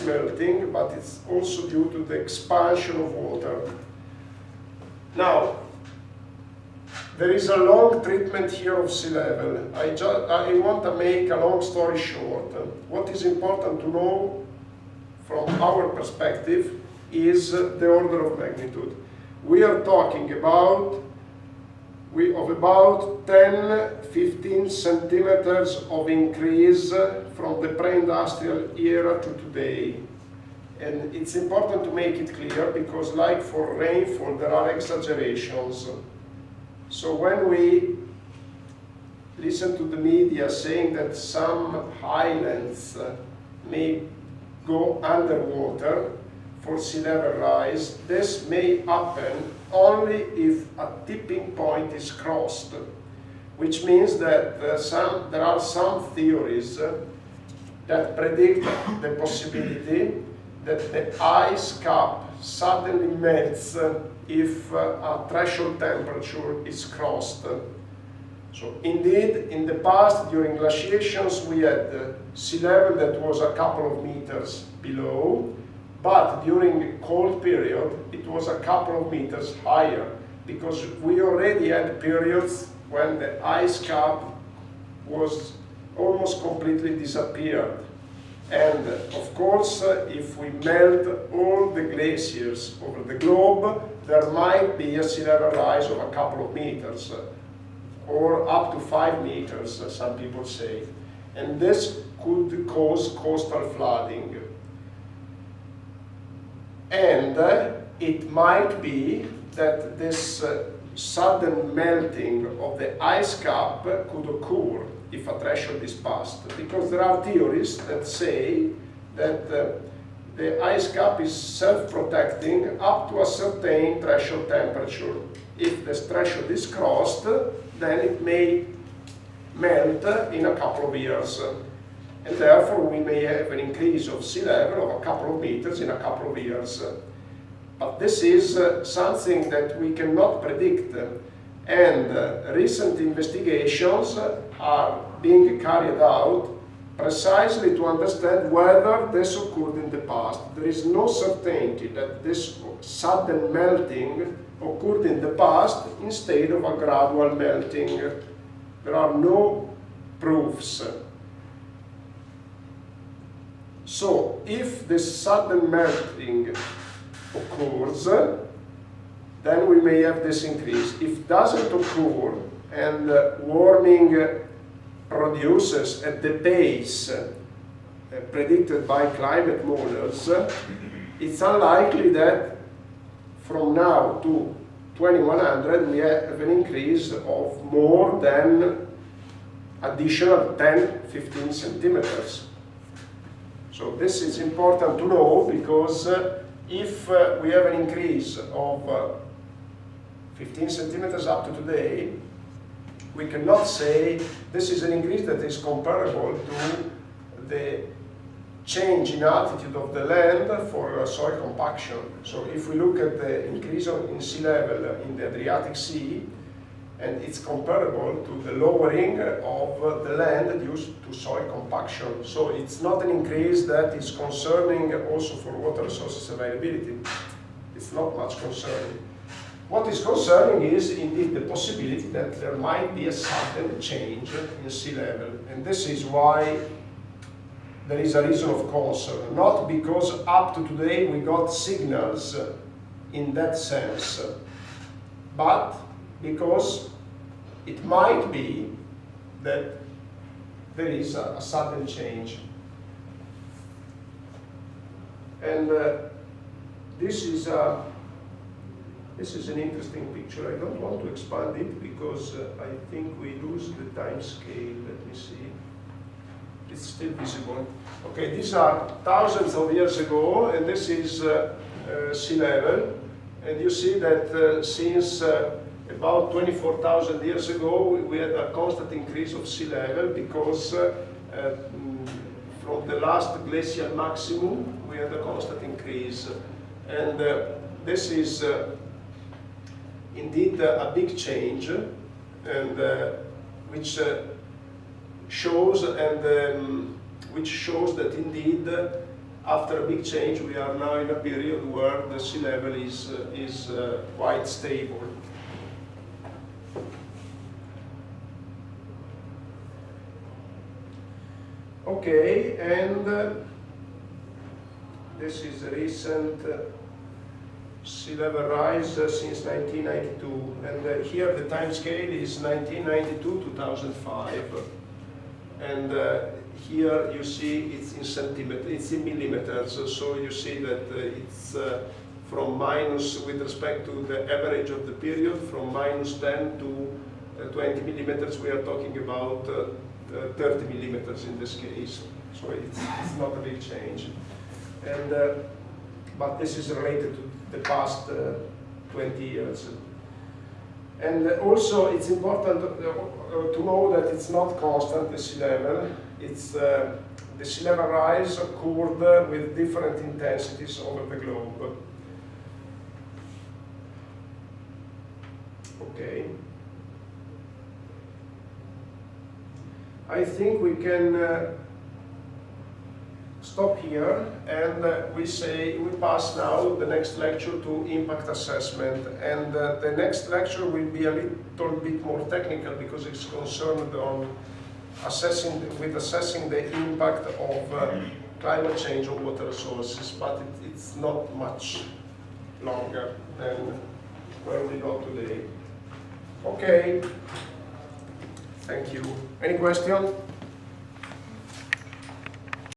ice melting, but it's also due to the expansion of water. Now, there is a long treatment here of sea level. I want to make a long story short. What is important to know from our perspective is the order of magnitude. We are talking about 10-15 centimeters of increase from the pre-industrial era to today. And it's important to make it clear because, like for rainfall, there are exaggerations. So when we listen to the media saying that some highlands may go underwater for sea level rise, this may happen only if a tipping point is crossed, which means that there are some theories that predict the possibility that the ice cap suddenly melts if a threshold temperature is crossed. So indeed, in the past, during glaciations, we had sea level that was a couple of meters below, but during the cold period, it was a couple of meters higher, because we already had periods when the ice cap was almost completely disappeared. And of course, if we melt all the glaciers over the globe, there might be a sea level rise of a couple of meters, or up to 5 meters, some people say. And this could cause coastal flooding. And it might be that this sudden melting of the ice cap could occur if a threshold is passed, because there are theories that say that the ice cap is self-protecting up to a certain threshold temperature. If this threshold is crossed, then it may melt in a couple of years. And therefore we may have an increase of sea level of a couple of meters in a couple of years. But this is something that we cannot predict. And recent investigations are being carried out precisely to understand whether this occurred in the past. There is no certainty that this sudden melting occurred in the past instead of a gradual melting. There are no proofs. So, if this sudden melting occurs, then we may have this increase. If it doesn't occur and warming produces at the pace predicted by climate models, it's unlikely that from now to 2100 we have an increase of more than additional 10-15 centimeters. So this is important to know, because if we have an increase of 15 centimeters up to today, we cannot say this is an increase that is comparable to the change in altitude of the land for soil compaction. So if we look at the increase in sea level in the Adriatic Sea, and it's comparable to the lowering of the land due to soil compaction. So it's not an increase that is concerning also for water resources availability. It's not much concerning. What is concerning is indeed the possibility that there might be a sudden change in sea level. And this is why there is a reason of concern. Not because up to today we got signals in that sense, but because it might be that there is a sudden change. And this is an interesting picture. I don't want to expand it because I think we lose the time scale. Let me see. It's still visible. Okay, these are thousands of years ago, and this is sea level. And you see that since about 24,000 years ago, we had a constant increase of sea level because from the last glacial maximum, we had a constant increase. And this is indeed a big change, and which shows that indeed after a big change, we are now in a period where the sea level is quite stable. Okay, and this is a recent sea level rise since 1992, and here the time scale is 1992-2005, and here you see it's in centimeters, it's in millimeters, so you see that it's from minus, with respect to the average of the period, from minus 10 to 20 millimeters, we are talking about 30 millimeters in this case, so it's not a big change. And but this is related to the past 20 years. And also it's important to know that it's not constant, the sea level. It's the sea level rise occurred with different intensities over the globe. Okay. I think we can stop here, and we pass now the next lecture to impact assessment, and the next lecture will be a little bit more technical because it's concerned on assessing the impact of climate change on water resources, but it's not much longer than where we go today. Okay. Thank you. Any question?